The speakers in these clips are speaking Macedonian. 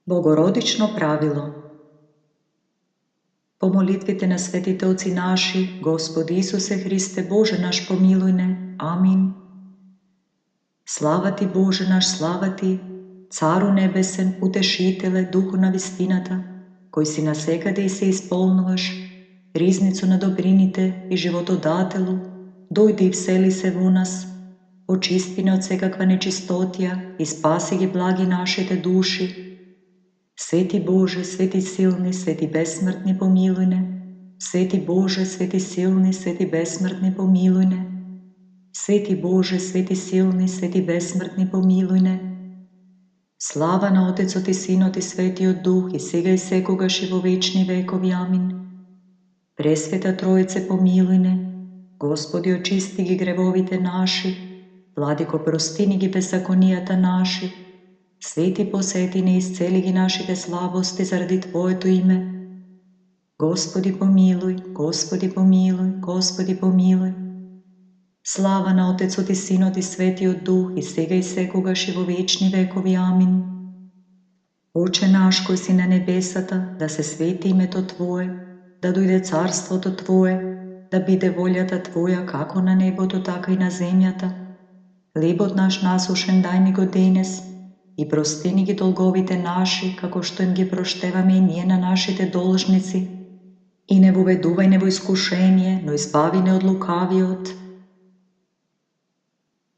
Богородично правило. По молитвите на светите Оци наши, Господи Исусе Христе, Боже наш, помилуј не. Амин. Слава Ти, Боже наш, слава Ти, Цару Небесен, Утешителе, Духу на вистината, кој си насекаде и се исполнуваш, ризницу на добрините и животодателу, дојди и всели се во нас, очисти не од секаква нечистотија и спаси ги благи нашите души. Свети Боже, свети силни, свети бесмртни, помилуј не. Свети Боже, свети силни, свети бесмртни, помилуј не. Свети Боже, свети силни, свети бесмртни, помилуј не. Слава на Отецот и Синот и Светиот Дух, и сега и секогаш и во вечни векови. Амин. Пресвета Троице, помилуј не. Господи, очисти ги гревовите наши. Владико, прости ни ги беззаконијата наши. Свети, посети не, исцели ги нашите слабости заради Твоето име. Господи, помилуј, Господи, помилуј, Господи, помилуј. Слава на Отецот и Синот и Светиот Дух, и сега и секогаш и во вечни векови. Амин. Оче наш кој си на небесата, да се свети името Твое, да дојде царството Твое, да биде волјата Твоја како на небото, така и на земјата. Хлебот наш насушен дај ни го денес, и прости ни ги долговите наши, како што им ги проштеваме и ние на нашите должници. И не воведувај не во искушение, но избави не од лукавиот.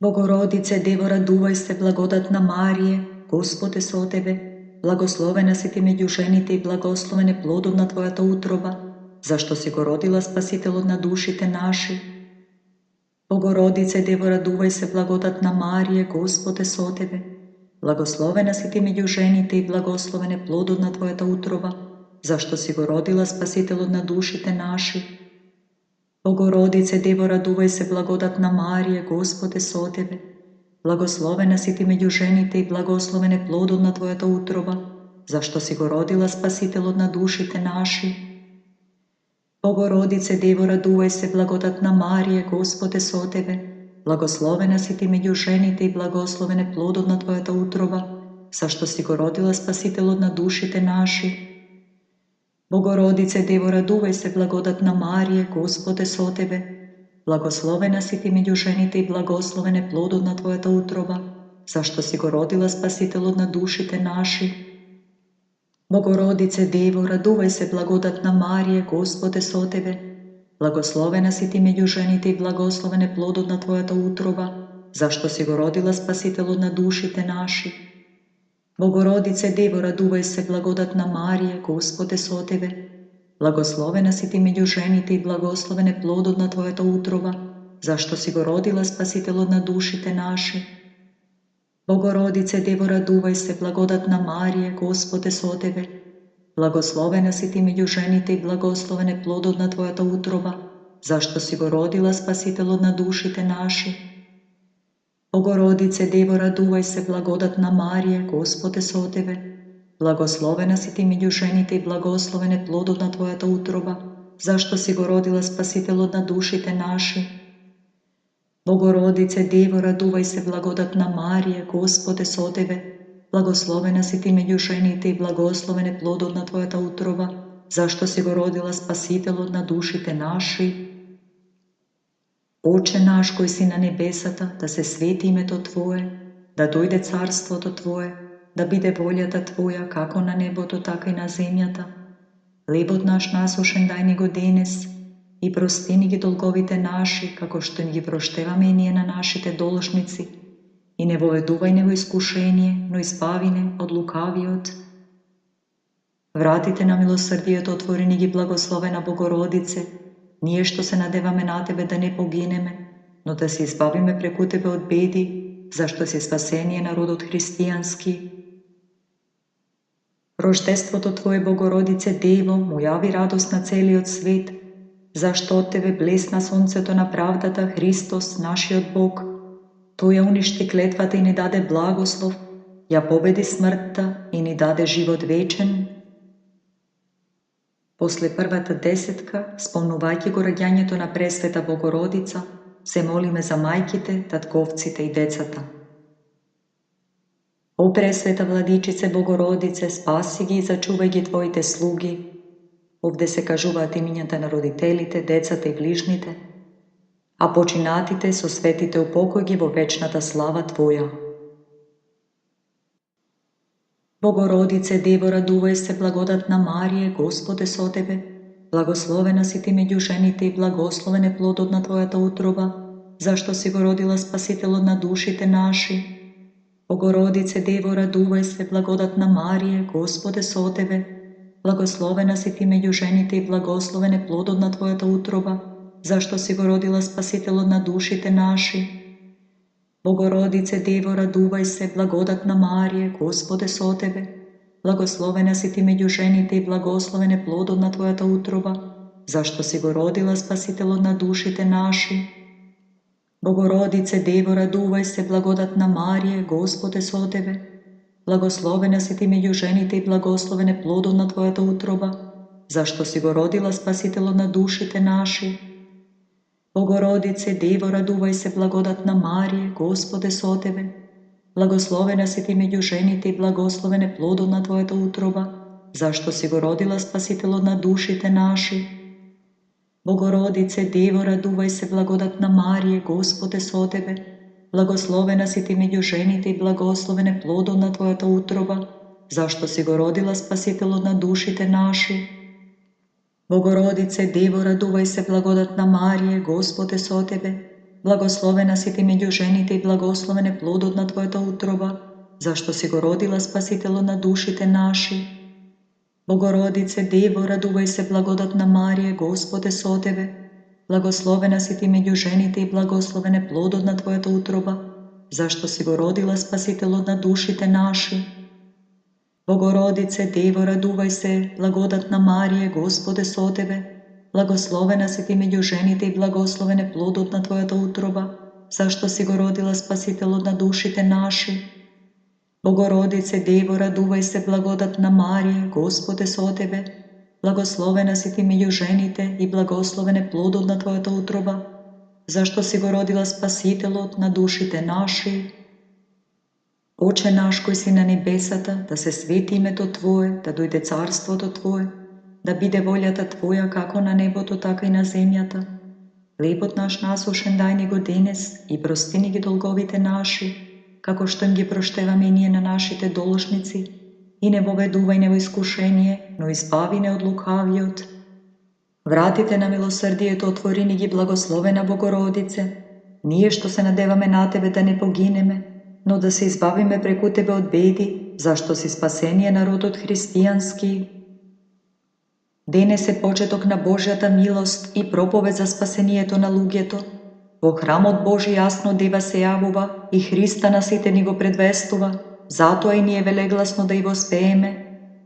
Богородице, Дево, радувај се, благодатна Марие, Господ е со тебе, благословена си ти меѓу жените и благословен е плодот на Твојата утроба, зашто си го родила Спасителот на душите наши. Богородице, Дево, радувај се, благодатна Марие, Господ е со тебе, благословена си ти меѓу жените и благословен е плодот на Твојата утроба, зашто си го родила Спасителот на душите наши. Богородице, Дево, радувај се, благодатна Марие, Господ е со тебе, благословена си ти меѓу жените и благословен е плодот на Твојата утроба, зашто си го родила Спасителот на душите наши. Богородице, Дево, радувај се, благодатна Марие, Господ е со тебе, благословена си ти меѓу жените и благословен е плодот на Твојата утроба, зашто си го родила Спасителот на душите наши. Богородице, Дево, радувај се, благодатна Марие, Господ е со тебе, благословена си ти меѓу жените и благословен е плодот на Твојата утроба, зашто си го родила Спасителот на душите наши. Богородице, Дево, радувај се, благодатна Марие, Господ е со тебе, благословена си ти меѓу жените и благословен е плодот на Твојата утроба, зашто си го родила Спасителот на душите наши. Богородице, Дево, радувај се, благодатна Марие, Господ е со тебе, благословена си ти меѓу жените и благословен е плодот на Твојата утроба, зашто си го родила Спасителот на душите наши. Богородице, Дево, радувај се, благодатна Марие, Господ е со тебе, благословена си ти меѓу жените и благословен е плодот на Твојата утроба, зашто си го родила Спасителот на душите наши. Богородице, Дево, радувај се, благодатна Марие, Господ е со тебе, благословена си ти меѓу жените и благословен е плодот на Твојата утроба, зашто си го родила Спасителот на душите наши. Богородице, Дево, радувај се, благодатна Марие, Господ е со тебе, благословена си ти меѓу жените и благословен е плодот на Твојата утроба, зашто си го родила Спасителот на душите наши. Оче наш кој си на небесата, да се свети името Твое, да дојде царството Твое, да биде волјата Твоја како на небото, така и на земјата. Хлебот наш насушен дај ни го денес, и прости ни ги долговите наши, како што ни ги проштеваме и ние на нашите должници, и не воведувај не во искушение, но избави не од лукавиот. Вратите на милосрдието отворени ги, благословена Богородице, ние што се надеваме на Тебе да не погинеме, но да се избавиме преку Тебе од беди, зашто си спасение народот христијански. Рождеството Твое, Богородице Дево, му јави радост на целиот свет, зашто од Тебе блесна сонцето на правдата, Христос, нашиот Бог. Тој ја уништи клетвата и ни даде благослов, ја победи смртта и ни даде живот вечен. После првата десетка, спомнувајќи го раѓањето на Пресвета Богородица, се молиме за мајките, татковците и децата. О пресвета Владичице Богородице, спаси ги и зачувај ги Твоите слуги. Овде се кажуваат имињата на родителите, децата и ближните, а починатите со светите упокој ги во вечната слава Твоја. Богородице Дево, радувај се, благодатна Марија, Господ е со Тебе, благословена си Ти меѓу жените и благословен е плодот на Твојата утроба, зашто си го родила Спасителот на душите наши. Богородице Дево, радувај се, благодатна Марија, Господ е со Тебе, благословена си Ти меѓу жените и благословен е плодот на Твојата утроба, зашто си го родила Спасителот на душите наши. Богородице Дево, радувај се, благодатна Марија, Господ е со Тебе, благословена си Ти меѓу жените и благословен е плодот на Твојата утроба, зашто си го родила Спасителот на душите наши. Богородице Дево, радувај се, благодатна Марија, Господ е со Тебе, благословена си Ти меѓу жените и благословен е плодот на Твојата утроба, зашто си го родила Спасителот на душите наши. Богородице Дево, радувај се, благодатна Марија, Господ е со Тебе, благословена си Ти меѓу жените и благословен е плодот на Твојата утроба, зашто си го родила Спасителот на душите наши. Богородице Дево, радувај се, благодатна Марија, Господ е со Тебе, благословена си Ти меѓу жените и благословен е плодот на Твојата утроба, зашто си го родила Спасителот на душите наши. Богородице Дево, радувај се, благодатна Марија, Господ е со Тебе, благословена си Ти меѓу жените и благословен е плодот на Твојата утроба, зашто си го родила Спасителот на душите наши. Богородице Дево, радувај се, благодатна Марија, Господ е со Тебе, благословена си Ти меѓу жените и благословен е плодот на Твојата утроба, зашто си го родила Спасителот на душите наши. Богородице Дево, радувај се, благодатна Марија, Господ е со Тебе, благословена си Ти меѓу жените и благословен е плодот на Твојата утроба, зашто си го родила Спасителот на душите наши. Богородице Дево, радувај се, благодатна Марија, Господ е со Тебе, благословена си Ти меѓу жените и благословен е плодот на Твојата утроба, зашто си го родила Спасителот на душите наши. Оче наш кој си на небесата, да се свети името Твое, да дојде царството Твое, да биде волјата Твоја како на небото, така и на земјата. Хлебот наш насушен дај ни го денес и прости ни ги долговите наши, како што им ги проштеваме и ние на нашите должници, и не воведувај не во искушение, но избави не од лукавиот. Вратите на милосрдието отвори ни ги, благословена Богородице, ние што се надеваме на Тебе да не погинеме, но да се избавиме преку Тебе од беди, зашто си спасение народот христијански. Денес е почеток на Божјата милост и проповед за спасението на луѓето. Во храмот Божи јасно Дева се јавува и Христа на сите ни го предвестува, затоа и ние велегласно да и воспееме.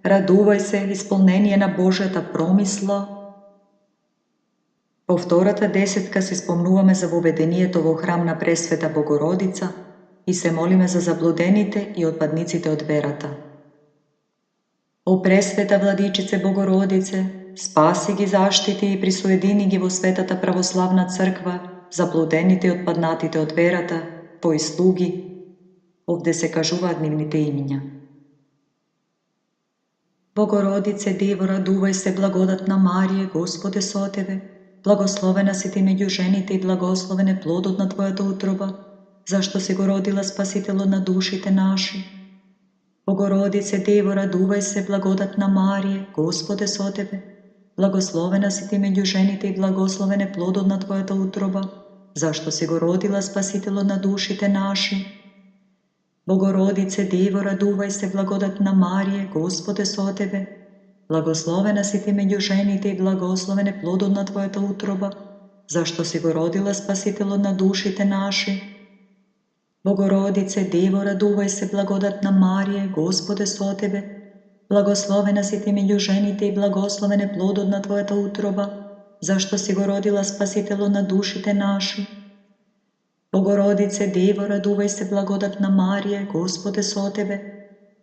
Радувај се, исполнение на Божјата промисла. По втората десетка се спомнуваме за воведението во храм на Пресвета Богородица и се молиме за заблудените и отпадниците од верата. О Пресвета Владичице Богородице, спаси ги, заштити и присоедини ги во Светата Православна Црква, заблудените и отпаднатите од верата, Твои слуги. Овде се кажуваат нивните имиња. Богородице Дево, радувај се, благодатна Марија, Господ е со Тебе, благословена си Ти меѓу жените и благословен е плодот на Твојата утроба, зашто си го родила Спасителот на душите наши. Богородице Дево, радувај се, благодатна Марија, Господ е со Тебе, благословена си Ти меѓу жените и благословен е плодот на Твојата утроба, зашто си го родила Спасителот на душите наши. Богородице Дево, радувај се, благодатна Марија, Господ е со Тебе, благословена си Ти меѓу жените и благословен е плодот на Твојата утроба, зашто си го родила Спасителот на душите наши. Богородице Дево, радувај се, благодатна Марија, Господ е со Тебе, благословена си Ти меѓу жените и благословен е плодот на Твојата утроба, зашто си го родила Спасителот на душите наши. Богородице Дево, радувај се, благодатна Марија, Господ е со Тебе,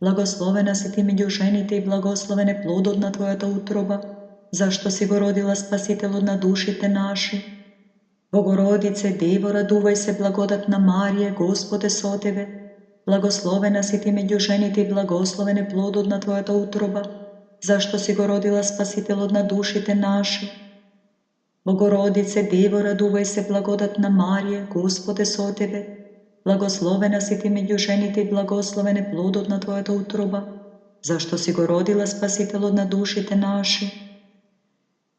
благословена си Ти меѓу жените и благословен е плодот на Твојата утроба, зашто си го родила Спасителот на душите наши. Богородице Дево, радувај се, благодатна Марија, Господ е со Тебе, благословена си ти меѓу жените и благословен е плодот на Твојата утроба, зашто си го родила Спасителот на душите наши. Богородице, Дево, радувај се, благодатна Марија, Господ е со Тебе. Благословена си ти меѓу жените и благословен е плодот на Твојата утроба, зашто си го родила Спасителот на душите наши.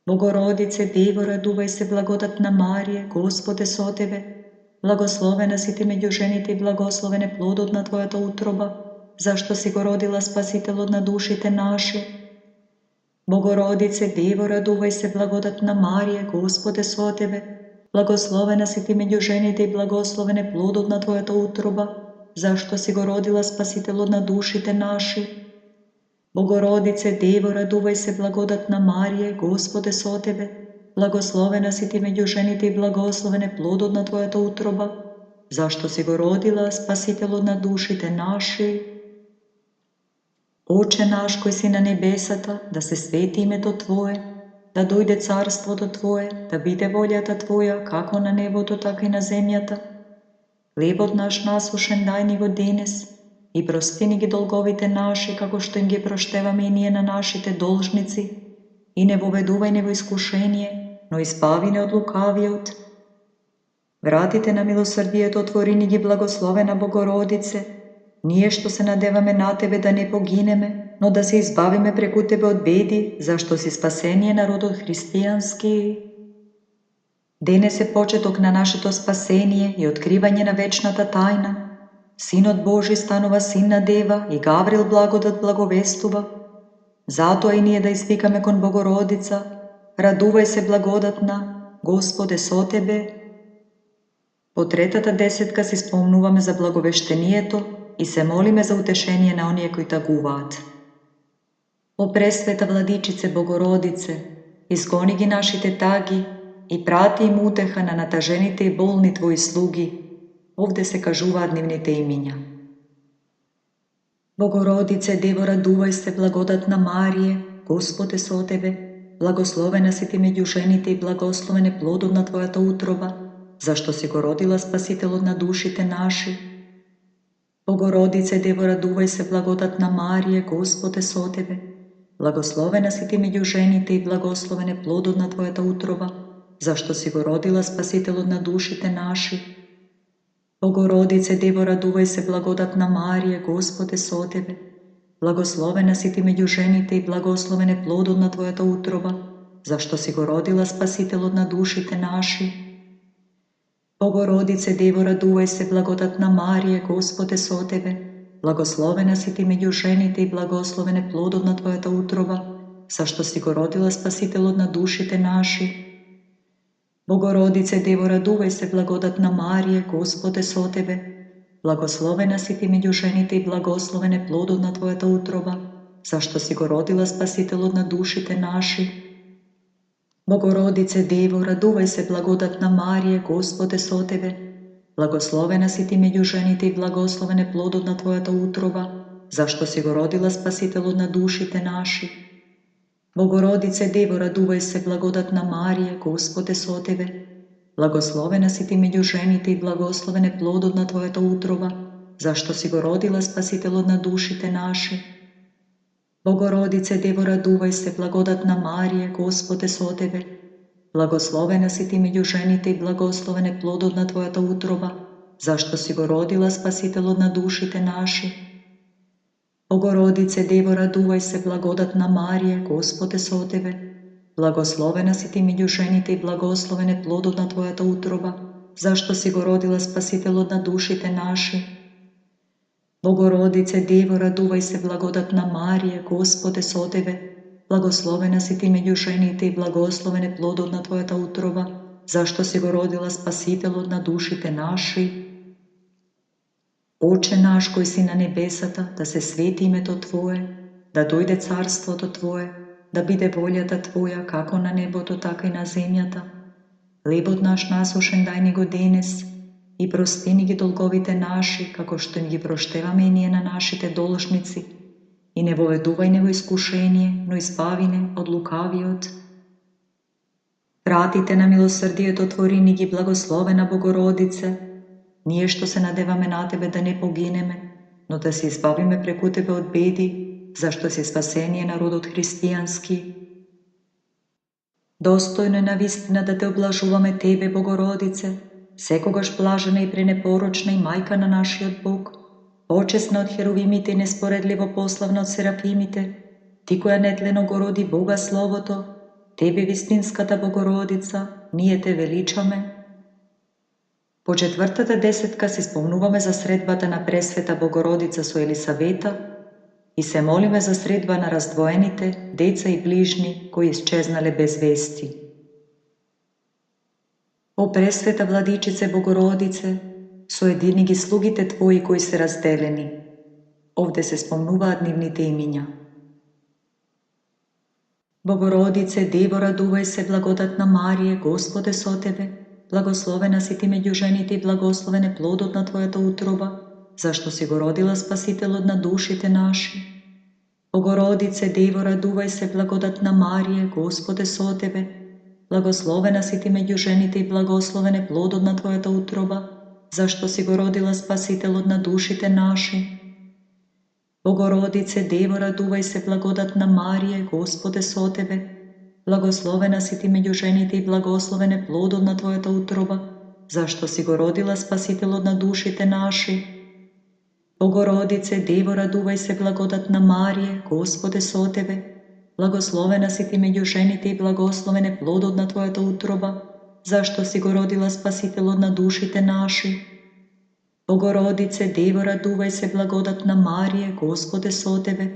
Богородице, Дево, радувај се, благодатна Марија, Господ е со Тебе. Благословена си ти меѓу жените и благословен е плодот на Твојата утроба, зашто си го родила Спасителот на душите наши. Богородице, Дево, радувај се, благодатна Марија, Господ е со Тебе. Благословена си ти меѓу жените и благословен е плодот на Твојата утроба, зашто си го родила Спасителот на душите наши. Богородице, Дево, радувај се, благодатна Марија, Господ е со Тебе. Благословена си ти меѓу жените и благословен е плодот на Твојата утроба, зашто си го родила Спасителот на душите наши. Оче наш кој си на небесата, да се свети името Твое, да дојде царството Твое, да биде волјата Твоја, како на небото, така и на земјата. Хлебот наш насушен дај ни го денес, и прости ни ги долговите наши, како што им ги проштеваме и ние на нашите должници, и не воведувај не во искушение, но избави не од лукавиот. Вратите на милосрдието отвори ни ги, благословена Богородице, ние што се надеваме на Тебе да не погинеме, но да се избавиме преку Тебе од беди, зашто си спасение народот христијански. Денес е почеток на нашето спасение и откривање на вечната тајна. Синот Божи станува син на дева и Гаврил благодат благовестува. Затоа и ние да извикаме кон Богородица: радувај се, благодатна, Господ е со Тебе. По третата десетка си спомнуваме за благовештението и се молиме за утешение на оние кои тагуваат. О пресвета Владичице Богородице, изгони ги нашите таги и прати им утеха на натажените и болни Твои слуги. Овде се кажуваат нивните имиња. Богородице, Дево, радувај се, благодатна Марија, Господ е со Тебе. Благословена си ти меѓу жените и благословен е плодот на Твојата утроба, зашто си го родила Спасителот на душите наши. Богородице, Дево, радувај се, благодатна Марија, Господ е со Тебе. Благословена си ти меѓу жените и благословен е плодот на Твојата утроба, зашто си го родила Спасителот на душите наши. Богородице, Дево, радувај се, благодатна Марија, Господ е со Тебе. Благословена си ти меѓу жените и благословен е плодот на Твојата утроба, зашто си го родила Спасителот на душите наши. Богородице, Дево, радувај се, благодатна Марија, Господ е со Тебе. Благословена си ти меѓу жените и благословен е плодот на Твојата утроба, зашто си го родила Спасителот на душите наши. Богородице, Дево, радувај се, благодатна Марија, Господ е со Тебе. Благословена си ти меѓу жените и благословен е плодот на Твојата утроба, зашто си го родила Спасителот на душите наши. Богородице, Дево, радувај се, благодатна Марија, Господ е со Тебе. Благословена си ти меѓу жените и благословен е плодот на Твојата утроба, зашто си го родила Спасителот на душите наши. Богородице, Дево, радувај се, благодатна Марија, Господ е со Тебе. Благословена си ти меѓу жените и благословен е плодот на Твојата утроба, зашто си го родила Спасителот на душите наши. Богородице, Дево, радувај се, благодатна Марија, Господ е со Тебе. Благословена си ти меѓу жените и благословен е плодот на Твојата утроба, зашто си го родила Спасителот на душите наши. Богородице, Дево, радувај се, благодатна Марија, Господ е со Тебе. Благословена си ти меѓу жените и благословен е плодот на Твојата утроба, зашто си го родила Спасителот на душите наши. Богородице, Дево, радувај се, благодатна Марија, Господ е со Тебе. Благословена си ти меѓу жените и благословен е плодот на Твојата утроба, зашто си го родила Спасителот на душите наши. Оче наш кој си на небесата, да се свети името Твое, да дојде царството Твое, да биде волјата Твоја, како на небото, така и на земјата. Хлебот наш насушен дај ни го денес, и прости ни ги долговите наши, како што им ги проштеваме и ние на нашите должници, и не воведувај не во искушение, но избави не од лукавиот. Вратите на милосрдието отвори ни ги, благословена Богородице, ние што се надеваме на Тебе да не погинеме, но да се избавиме преку Тебе од беди, зашто си спасение народот христијански. Достојно е навистина да Те облажуваме Тебе, Богородице, секогаш блажена и пренепорочна и мајка на нашиот Бог, почесна од херовимите и неспоредливо пославна од серафимите, Ти која нетлено го роди Бога Словото, Тебе вистинската Богородица, ние Те величаме. По четвртата десетка се спомнуваме за средбата на Пресвета Богородица со Елисавета и се молиме за средба на раздвоените деца и ближни кои исчезнале без вести. О Пресвета Владичице Богородице, соедини ги слугите Твои кои се разделени. Овде се спомнуваат нивните имиња. Богородице, Дево, радувај се, благодатна Марија, Господ е со Тебе, благословена си Ти меѓу жените и благословен е плодот на Твојата утроба, зашто си го родила Спасителот на душите наши. Богородице, Дево, радувај се, благодатна Марија, Господ е со Тебе, благословена си Ти меѓу жените и благословен е плодот на Твојата утроба, зашто си го родила Спасителот на душите наши. Богородице, Дево, радувај се, благодатна Марија, Господ е со Тебе, благословена си Ти меѓу жените и благословен е плодот на Твојата утроба, зашто си го родила Спасителот на душите наши. Богородице, Дево, радувај се, благодатна Марија, Господ е со Тебе, благословена си Ти меѓу жените и благословен е плодот на Твојата утроба, зашто си го родила Спасителот на душите наши. Богородице, Дево, радувај се, благодатна Марија, Господ е со Тебе,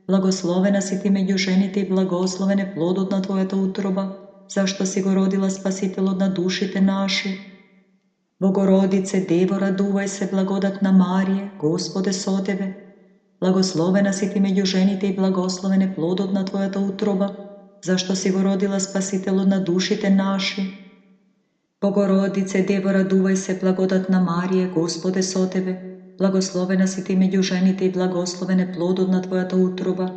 благословена си Ти меѓу жените и благословен е плодот на Твојата утроба, зашто си го родила Спасителот на душите наши. Богородице, Дево, радувај се, благодатна Марија, Господ е со Тебе, благословена си Ти меѓу жените и благословен е плодот на Твојата утроба, зашто си го родила Спасителот на душите наши. Богородице, Дево, радувај се, благодатна Марија, Господ е со Тебе, благословена си Ти меѓу жените и благословен е плодот на Твојата утроба,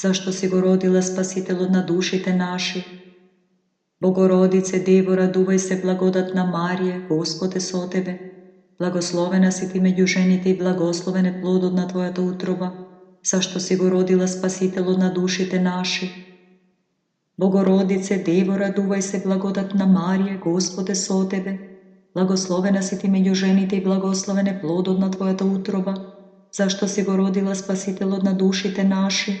зашто си го родила Спасителот на душите наши. Богородице, Дево, радувај се, благодатна Марија, Господ е со Тебе, благословена си Ти меѓу жените и благословен е плодот на Твојата утроба, зашто си го родила Спасителот на душите наши. Богородице, Дево, радувај се, благодатна Марија, Господ е со Тебе, благословена си Ти меѓу жените и благословен е плодот на Твојата утроба, зашто си го родила Спасителот на душите наши.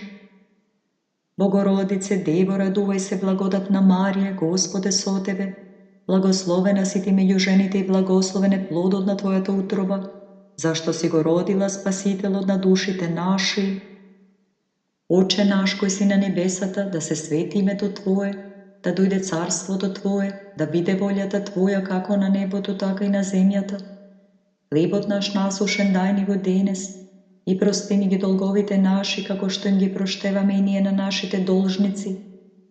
Богородице, Дево, радувај се, благодатна Марија, Господ е со Тебе, благословена си Ти меѓу жените и благословен е плодот на Твојата утроба, зашто си го родила Спасителот на душите наши. Оче наш кој си на небесата, да се свети името Твое, да дојде царството Твое, да биде волјата Твоја како на небото, така и на земјата. Хлебот наш насушен дај ни го денес и прости ни ги долговите наши, како што им ги проштеваме и ние на нашите должници,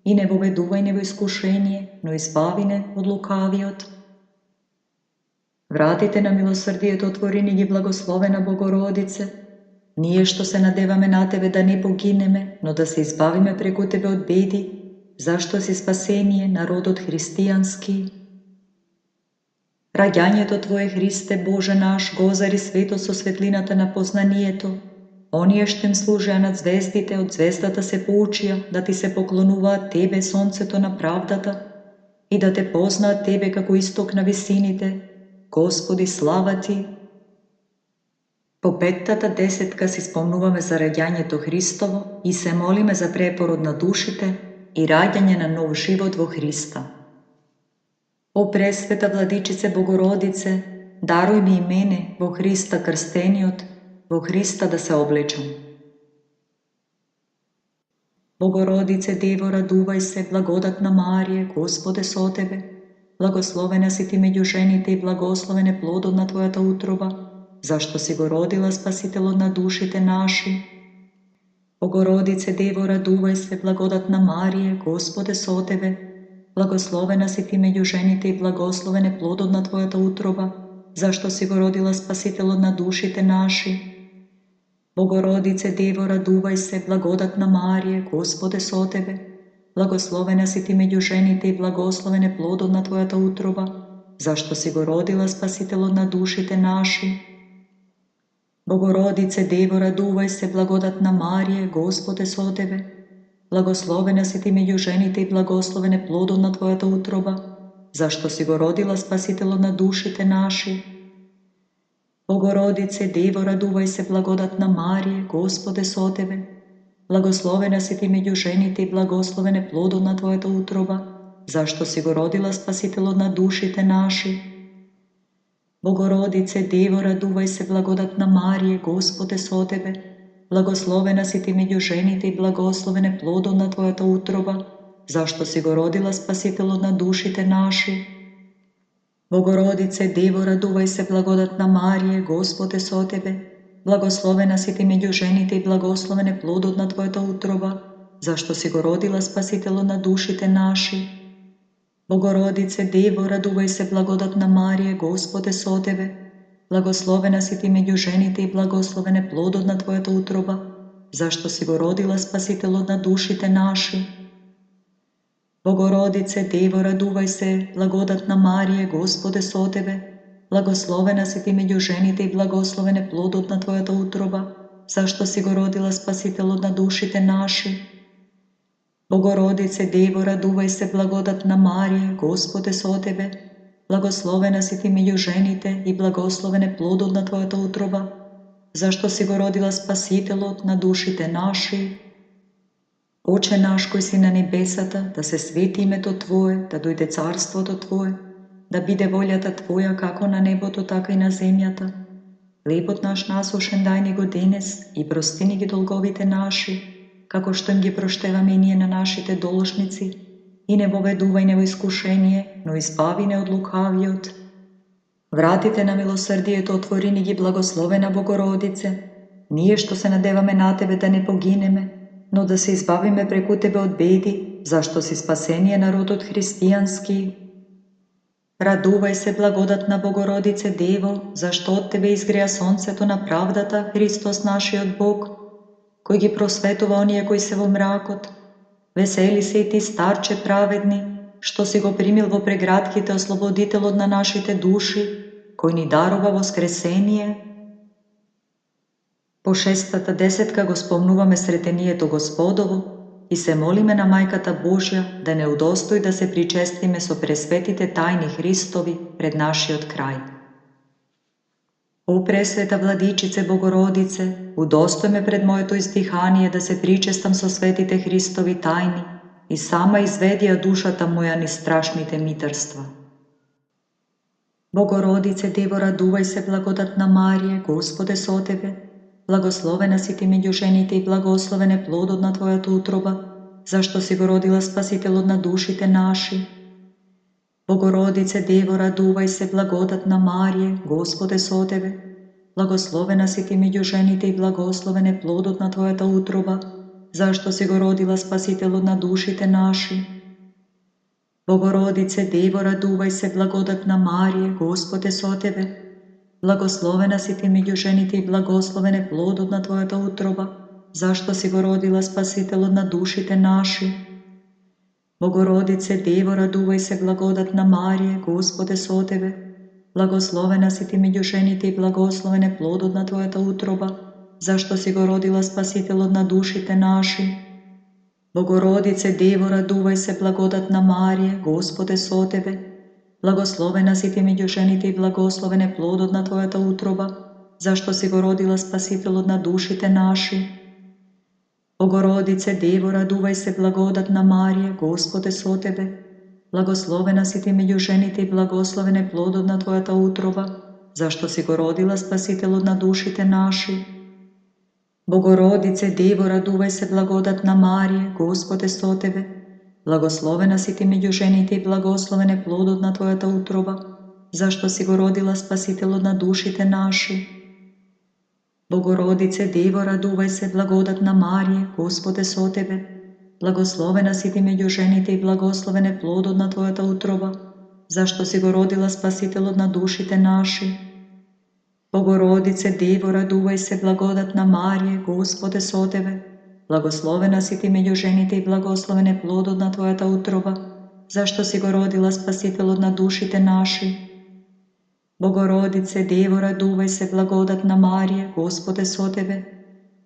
и не воведувај не во искушение, но избави не од лукавиот. Вратите на милосрдието отвори ни ги, благословена Богородице, ние што се надеваме на Тебе да не погинеме, но да се избавиме преку Тебе од беди, зашто си спасение народот христијански. Раѓањето Твое, Христе, Боже наш, го озари светот со светлината на познанието. Оние што им служеа над звездите, од звездата се поучија да Ти се поклонуваат Тебе, сонцето на правдата, и да Те познаат Тебе како исток на висините. Господи, слава Ти! По петтата десетка си спомнуваме за раѓањето Христово и се молиме за препород на душите и раѓање на нов живот во Христа. О Пресвета Владичице Богородице, даруј ми и мене во Христа крстениот, во Христа да се облечам. Богородице, Дево, радувај се, благодатна Марија, Господ е со Тебе, благословена си Ти меѓу жените и благословен е плодот на Твојата утроба, зашто си го родила Спасителот на душите наши. Богородице, Дево, радувај се, благодатна Марија, Господ е со Тебе, благословена си Ти меѓу жените и благословен е плодот на Твојата утроба, зашто си го родила Спасителот на душите наши. Богородице, Дево, радувај се, благодатна Марија, Господ е со Тебе, благословена си Ти меѓу жените и благословен е плодот на Твојата утроба, зашто си го родила Спасителот на душите наши. Богородице Дево, радувај се, благодатна Марија, Господ е со тебе. Благословена си ти меѓу жените и благословен е плодот на твојата утроба, зашто си го родила Спасителот на душите наши. Богородице Дево, радувај се, благодатна Марија, Господ е со тебе. Благословена си ти меѓу жените и благословен е плодот на твојата утроба, зашто си го родила Спасителот на душите наши. Богородице Дево, радувај се, благодатна Марија, Господ е со тебе. Благословена си ти меѓу жените и благословен е плодот на твојата утроба, зашто си го родила Спасителот на душите наши. Богородице Дево, радувај се, благодатна Марија, Господ е со тебе. Благословена си ти меѓу жените и благословен е плодот на твојата утроба, зашто си го родила Спасителот на душите наши. Богородице Дево, радувај се, благодатна Марија, Господ е со тебе. Благословена си ти меѓу жените и благословен е плодот на твојата утроба, зашто си го родила Спасителот на душите наши. Богородице Дево, радувај се, благодатна Марија, Господ е со тебе. Благословена си ти меѓу жените и благословен е плодот на твојата утроба, зашто си го родила Спасителот на душите наши. Богородице Дево, радувај се, благодатна Марија, Господ е со тебе. Благословена си ти меѓу жените и благословен е плодот на твојата утроба, зашто си го родила Спасителот на душите наши. Оче наш кој си на небесата, да се свети името Твое, да дојде царството Твое, да биде волјата Твоја како на небото, така и на земјата. Хлебот наш насушен дај ни го денес и прости ни ги долговите наши, како што им ги проштеваме и ние на нашите должници, и не воведувај не во искушение, но избави не од лукавиот. Вратите на милосрдието отвори ни ги, благословена Богородице, ние што се надеваме на Тебе да не погинеме, но да се избавиме преку Тебе од беди, зашто си спасение народот христијански. Радувај се, благодатна Богородице Дево, зашто од Тебе изгреа сонцето на правдата, Христос нашиот Бог, кој ги просветува оние кои се во мракот. Весели се и ти, старче праведни, што си го примил во прегратките ослободителот на нашите души, кој ни дарува воскресение. По шестата десетка го спомнуваме сретението Господово и се молиме на Мајката Божја да не удостои да се причестиме со пресветите тајни Христови пред нашиот крај. О пресвета Владичице Богородице, удостој ме пред моето издихание да се причестам со светите Христови тајни и сама изведија душата моја низ страшните митарства. Богородице Дево, радувај се, благодатна Марија, Господ е со тебе. Благословена си ти меѓу жените и благословен е плодот на твојата утроба, зашто си го родила Спасителот на душите наши. Богородице Дево, радувај се, благодатна Марија, Господ е со тебе. Благословена си ти меѓу жените и благословен е плодот на твојата утроба, зашто си го родила Спасителот на душите наши. Богородице Дево, радувај се, благодатна Марија, Господ е со тебе. Благословена си ти меѓу жените и благословен е плодот на твојата утроба, зашто си го родила Спасителот на душите наши. Богородице Дево, радувај се, благодатна Марија, Господ е со тебе. Благословена си ти меѓу жените и благословен е плодот на твојата утроба, зашто си го родила Спасителот на душите наши. Богородице Дево, радувај се, благодатна Марија, Господ е со тебе. Благословена си ти меѓу жените и благословен е плодот на твојата утроба, зашто си го родила Спасителот на душите наши. Богородице Дево, радувај се, благодатна Марија, Господ е со тебе. Благословена си ти меѓу жените и благословен е плодот на твојата утроба, зашто си го родила Спасителот на душите наши. Богородице Дево, радувај се, благодатна Марија, Господ е со тебе. Благословена си ти меѓу жените и благословен е плодот на твојата утроба, зашто си го родила Спасителот на душите наши. Богородице Дево, радувај се, благодатна Марија, Господ е со тебе. Благословена си ти меѓу жените и благословен е плодот на твојата утроба, зашто си го родила Спасителот на душите наши. Богородице Дево, радувај се, благодатна Марија, Господ е со тебе. Благословена си ти меѓу жените и благословен е плодот на твојата утроба, зашто си го родила Спасителот на душите наши. Богородице, Дево, радувај се, благодатна Марија, Господ е со тебе.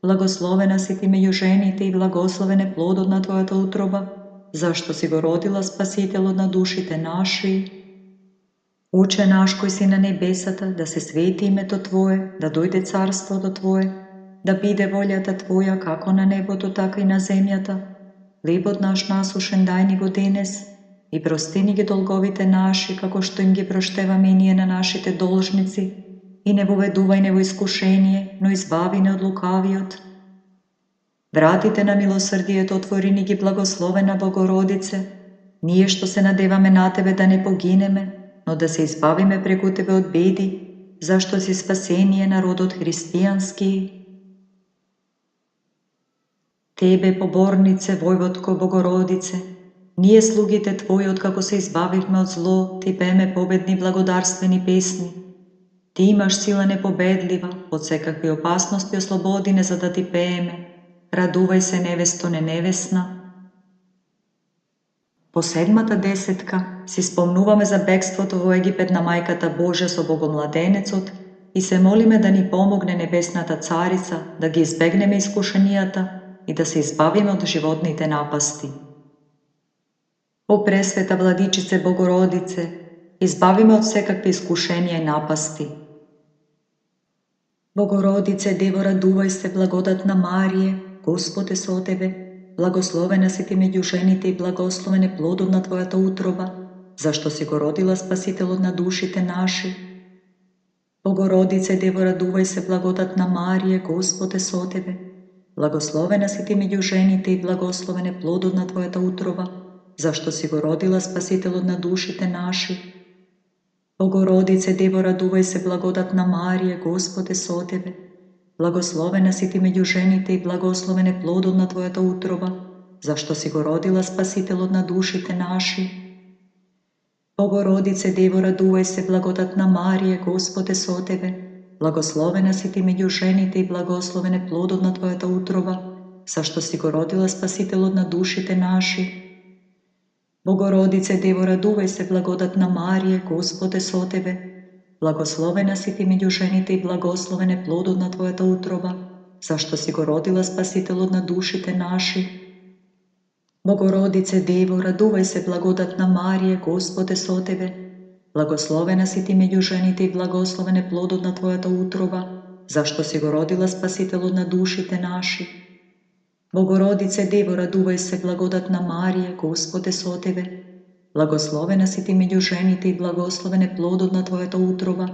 Благословена си ти меѓу жените и благословен е плодот на твојата утроба, зашто си го родила Спасителот на душите наши. Оче наш кој си на небесата, да се свети името Твое, да дојде царството Твое, да биде волјата Твоја како на небото, така и на земјата. Хлебот наш насушен дај ни го денес и прости ни ги долговите наши, како што им ги проштеваме и ние на нашите должници, и не воведувај не во искушение, но избави не од лукавиот. Вратите на милосрдието отвори ни ги, благословена Богородице, ние што се надеваме на Тебе да не погинеме, но да се избавиме преку Тебе од беди, зашто си спасение народот христијански. Тебе, поборнице, војводко Богородице, ние слугите Твои, откако се избавивме од зло, Ти пееме победни благодарствени песни. Ти имаш сила непобедлива, од секакви опасности ослободи не за да Ти пееме. Радувај се, невесто неневесна. По седмата десетка си спомнуваме за бегството во Египет на мајката Божја со богомладенецот и се молиме да ни помогне небесната царица да ги избегнеме искушенијата и да се избавиме од животните напасти. О пресвета Владичице Богородице, избавиме од секакви искушенија и напасти. Богородице, Дево, радувај се, благодатна Марија, Господ е со тебе, благословена си ти меѓу жените и благословен е плодот на твојата утроба, зашто си го родила Спасителот на душите наши. Богородице, Дево, радувај се, благодатна Марија, Господ е со тебе, благословена си ти меѓу жените и благословен е плодот на твојата утроба, зашто си го родила Спасителот на душите наши. Богородице, Дево, радувај се, благодатна Марија, Господ е со тебе, благословена си ти меѓу жените и благословен е плодот на твојата утроба, зашто си го родила Спасителот на душите наши. Богородице, Дево, радувај се, благодатна Марија, Господ е со тебе, благословена си ти меѓу жените и благословен е плодот на твојата утроба, зашто си го родила Спасителот на душите наши. Богородице, Дево, радувај се, благодатна Марија, Господ е со тебе, благословена си ти меѓу жените и благословен е плодот на твојата утроба, зашто си го родила Спасителот на душите наши. Богородице, Дево, радувај се, благодатна Марија, Господ е со тебе, благословена си ти меѓу жените и благословен е плодот на твојата утроба, зашто си го родила Спасителот на душите наши. Богородице, Дево, радувај се, благодатна Марија, Господ е со тебе, благословена си ти меѓу жените и благословен е плодот на твојата утроба,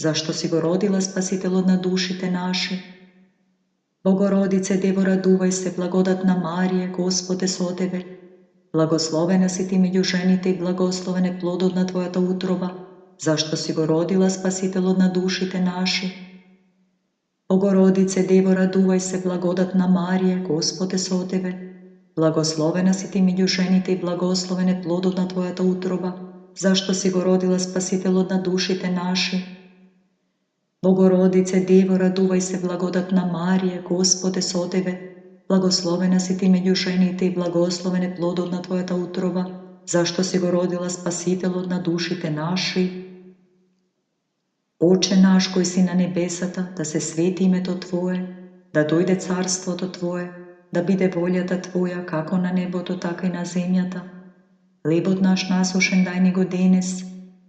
зашто си го родила Спасителот на душите наши. Богородице, Дево, радувај се, благодатна Марија, Господ е со тебе, благословена си ти меѓу жените и благословен е плодот на твојата утроба, зашто си го родила Спасителот на душите наши. Богородице, Дево, радувај се, благодатна Марија, Господ е со тебе, благословена си ти меѓу жените и благословен е плодот на твојата утроба, зашто си го родила Спасителот на душите наши. Богородице, Дево, радувај се, благодатна Марија, Господ е со тебе, благословена си ти меѓу жените и благословен е плодот на твојата утроба, зашто си го родила Спасителот на душите наши. Оче наш кој си на небесата, да се свети името Твое, да дојде царството Твое, да биде волјата Твоја како на небото, така и на земјата. Хлебот наш насушен дај ни го денес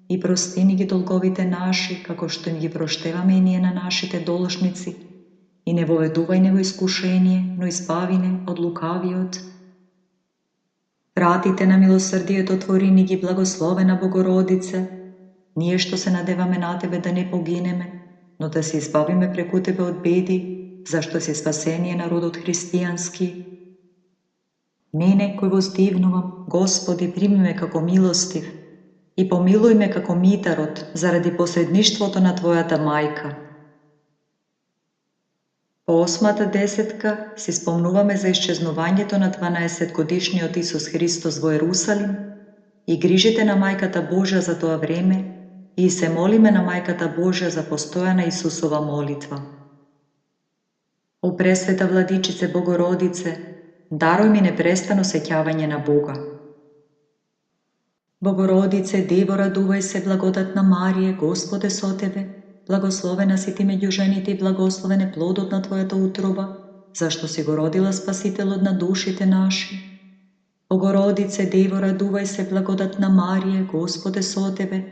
и прости ни ги долговите наши, како што им ги проштеваме и ние на нашите должници, и не воведувај не во искушение, но избави не од лукавиот. Вратите на милосрдието отвори ни ги, благословена Богородице, ние што се надеваме на Тебе да не погинеме, но да се избавиме преку Тебе од беди, зашто си спасение народот христијански. Мене кој воздивнувам, Господи, прими ме како милостив и помилуј ме како митарот заради посредништвото на Твојата мајка. По осмата десетка си спомнуваме за исчезнувањето на 12-годишниот Исус Христос во Ерусалим и грижите на Мајката Божја за тоа време и се молиме на Мајката Божја за постојана Исусова молитва. О пресвета Владичице Богородице, дарој ми непрестано сеќавање на Бога. Bogorodice, Devo, raduvaj se, blagodatna Marije, Gospod je so tebe, blagoslovena si ti među ženите i blagosloven je plod od na tvojata utroba, zašto si go rodila Spasitelj od na dušite naši. Bogorodice, Devo, raduvaj se, blagodatna Marije, Gospod je so tebe,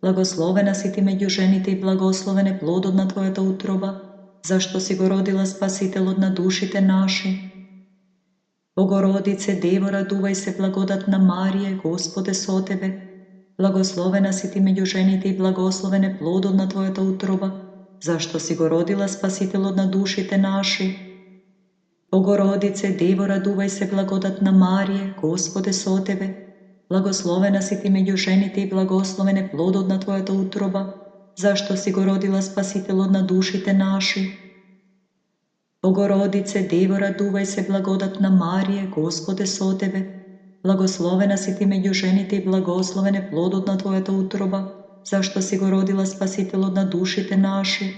blagoslovena si ti među ženite i blagosloven je plod od na tvojata utroba, zašto si go rodila Spasitelj od na dušite naši. Bogorodice, Devo, raduvaj se, blagodatna Marije, Gospod je so tebe, blagoslovena si ti među ženite i blagosloven je plod od na tvojata utroba, zašto si go rodila Spasitelj od na dušite naši. Bogorodice, Devo, raduvaj se, blagodatna Marije, Gospod je so tebe, blagoslovena si ti među ženite i blagosloven je plod od na tvojata utroba, zašto si go rodila Spasitelj od na dušite naši. Bogorodice, Devo, raduvaj se, blagodatna Marije, Gospod je so tebe, blagoslovena si ti među ženite i blagosloven je plod od na tvojata utroba, zašto si go rodila Spasitelj od na dušite naši.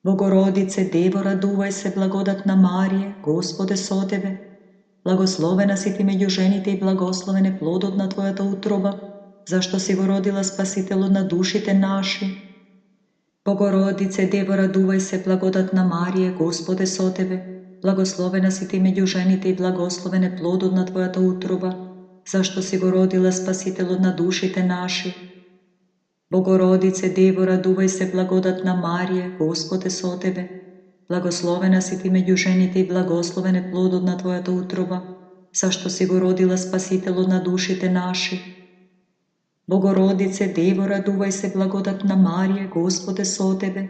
Bogorodice, Devo, raduvaj se, blagodatna Marije, Gospod je so tebe, blagoslovena si ti među ženite i blagosloven je plod od na tvojata utroba, zašto si go rodila Spasitelj od na dušite naši. Bogorodice, Devo, raduvaj se, blagodatna Marije, Gospod je so tebe, blagoslovena si ti među ženite i blagosloven je plod od na tvojata utroba, zašto si go rodila Spasitelj od na dušite naši. Bogorodice, Devo, raduvaj se, blagodatna Marije, Gospod je so tebe, blagoslovena si ti među ženite i blagosloven je plod od na tvojata utroba, zašto si go rodila Spasitelj od na dušite naši. Bogorodice, Devo, raduvaj se, blagodatna Marije, Gospod je so tebe,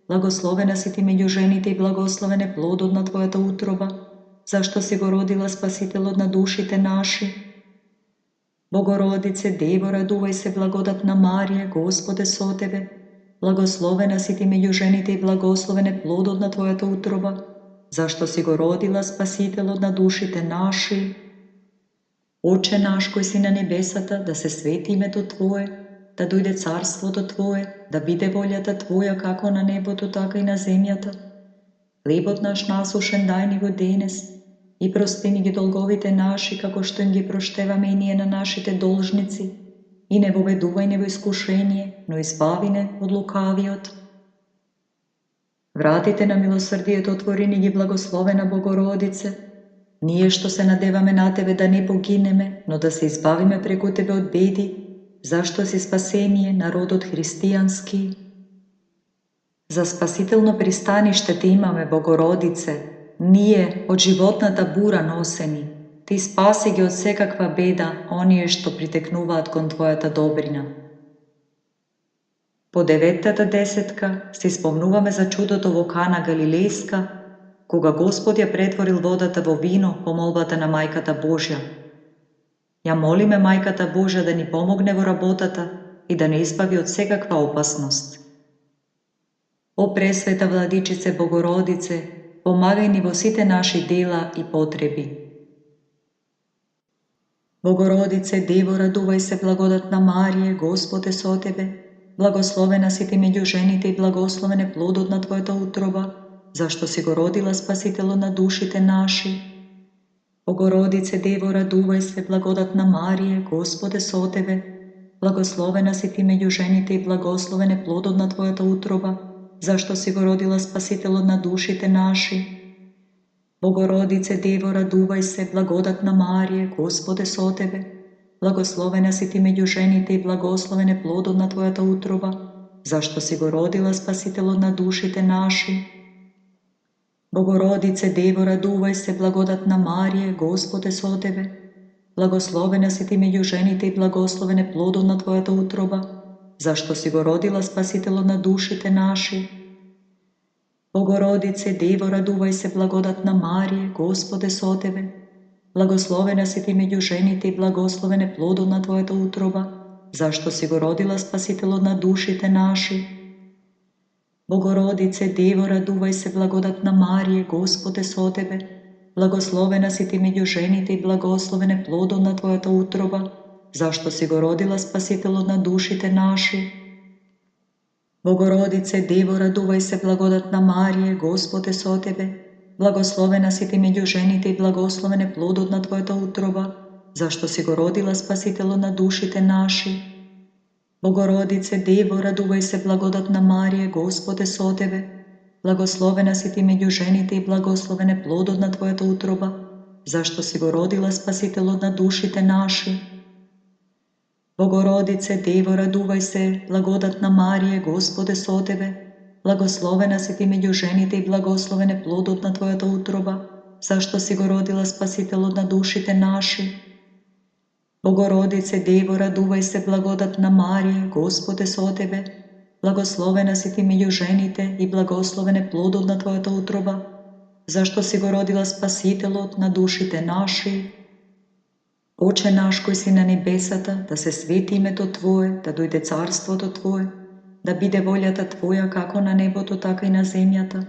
blagoslovena si ti među ženite i blagosloven je plod od na tvojata utroba, zašto si go rodila Spasitelj od na dušite naši. Bogorodice, Devo, raduvaj se, blagodatna Marije, Gospod je so tebe, blagoslovena si ti među ženite i blagosloven je plod od na tvojata utroba, zašto si go rodila Spasitelj od na dušite naši. Oče naš koji si na nebesata, da se sveti imето Tvoje, da dojde carството Tvoje, da биде волјата Твоја како на небото, така и на земјата. Хлебот наш насушен дај ни го денес и прости ни ги долговите наши, како што им ги проштеваме и ние на нашите должници, и не воведувај не во искушение, но избави не од лукавиот. Вратите на милосрдието отвори ни ги, благословена Богородице, ние што се надеваме на Тебе да не погинеме, но да се избавиме преку Тебе од беди, зашто си спасение народот христијански. За спасително пристаниште Те имаме, Богородице, ние од животната бура носени. Ти спаси ги од секаква беда, оние што притекнуваат кон Твојата добрина. По 9-тата десетка си спомнуваме за чудото во Кана Галилејска, кога Господ ја претворил водата во вино по молбата на Мајката Божја. Ја молиме Мајката Божја да ни помогне во работата и да не избави од секаква опасност. О пресвета Владичице Богородице, помагај ни во сите наши дела и потреби. Богородице, Дево, радувај се, благодатна Марие, Господ е со тебе, благословена си ти меѓу жените и благословен е плодот на Твојата утроба, зашто си го родила Спасителот на душите наши. Богородице, Дево, радувај се, благодатна Марие, Господ е со тебе, благословена си ти меѓу жените и благословен е плодот на Твојата утроба, зашто си го родила Спасителот на душите наши. Богородице, Дево, радувај се, благодатна Марие, Господ е со тебе, благословена си ти меѓу жените и благословен е плодот на Твојата утроба, зашто си го родила Спасителот на душите наши. Богородице, Дево, радувај се, благодатна Марие, Господ е со тебе, благословена си ти меѓу жените и благословен е плодот на Твојата утроба, зашто си го родила Спасителот на душите наши. Богородице, Дево, радувај се, благодатна Марие, Господ е со тебе, благословена си ти меѓу жените и благословен е плодот на Твојата утроба, зашто си го родила Спасителот на душите наши. Богородице, Дево, радувај се, благодатна Марие, Господ е со тебе, благословена си ти меѓу жените и благословен е плодот на Твојата утроба, зашто си го родила Спасителот на душите наши. Богородице, Дево, радувај се, благодатна Марие, Господ е со тебе, благословена си ти меѓу жените и благословен е плодот на Твојата утроба, зашто си го родила Спасителот на душите наши. Богородице, Дево, радувај се, благодатна Марија, Господ е со тебе. Благословена си ти меѓу жените и благословен е плодот на твојата утроба, зашто си го родила Спасителот на душите наши. Богородице, Дево, радувај се, благодатна Марија, Господ е со тебе. Благословена си ти меѓу жените и благословен е плодот на твојата утроба, зашто си го родила Спасителот на душите наши. Богородице, Дево, радувај се, благодатна Марија, Господ е со тебе. Благословена си ти меѓу жените и благословен е плодот на твојата утроба, зашто си го родила Спасителот на душите наши. Оче наш кој си на небесата, да се свети името Твое, да дојде царството Твое, да биде волјата Твоја како на небото, така и на земјата.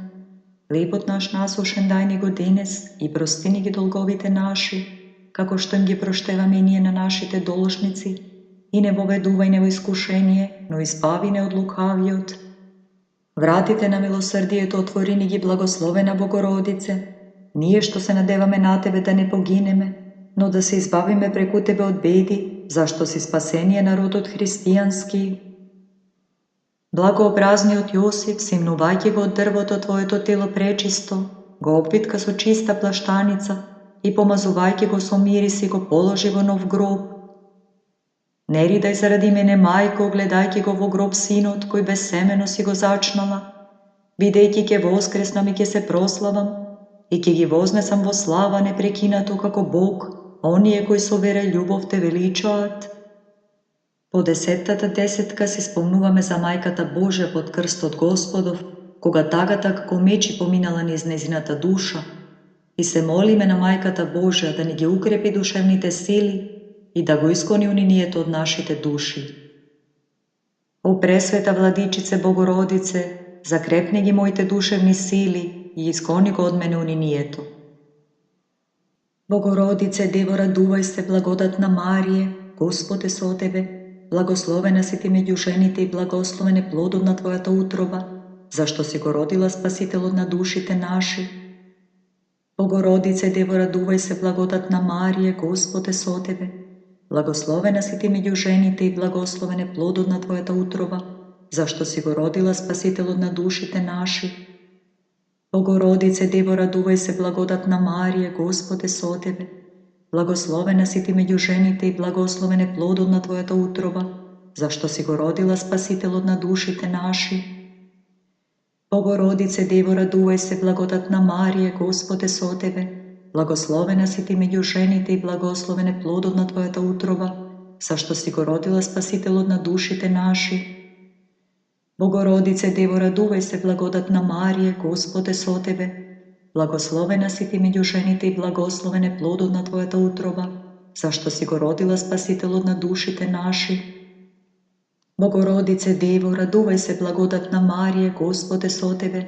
Хлебот наш насушен дај ни го денес и прости ни ги долговите наши, како што им ги проштеваме и ние на нашите должници, и не воведувај не во искушение, но избави не од лукавиот. Вратите на милосрдието отвори ни ги, благословена Богородице, ние што се надеваме на Тебе да не погинеме, но да се избавиме преку Тебе од беди, зашто си спасение народот христијански. Благообразниот Јосиф, симнувајќи го од дрвото Твоето тело пречисто, го опитка со чиста плаштаница и помазувајќи го со мириси го положи во нов гроб. Не ридај заради мене, мајко, гледајќи го во гроб синот, кој безсемено си го зачнала, бидејќи ќе воскреснам и ќе се прославам, и ќе ги вознесам во слава непрекинато како Бог, оние кои со вера и љубов Те величаат. По 10-тата десетка си спомнуваме за Мајката Божја под крстот Господов, кога тагата како мечи поминала низ незината душа, и се молиме на Мајката Божја да ни ги укрепи душевните сили и да го искони унинието од нашите души. О пресвета Владичице Богородице, закрепни ги моите душевни сили и искони го од мене унинието. Богородице, Дево, радувај се, благодатна Марија, Господ е со тебе. Благословена си ти меѓу жените и благословен е плодот на твојата утроба, зашто си го родила Спасителот на душите наши. Богородице, Дево, радувај се, благодатна Марија, Господ е со тебе. Благословена си ти меѓу жените и благословен е плодот на твојата утроба, зашто си го родила Спасителот на душите наши. Богородице, Дево, радувај се, благодатна Марија, Господ е со тебе. Благословена си ти меѓу жените и благословен е плодот на твојата утроба, зашто си го родила Спасителот на душите наши. Богородице, Дево, радувај се, благодатна Марија, Господ е со тебе. Благословена си ти меѓу жените и благословен е плодот на твојата утроба, зашто си го родила Спасителот на душите наши. Богородице, Дево, радувај се, благодатна Марија, Господ е со тебе. Благословена си ти меѓу жените и благословен е плодот на твојата утроба, зашто си го родила Спасителот на душите наши. Богородице, Дево, радувај се, благодатна Марија, Господ е со тебе.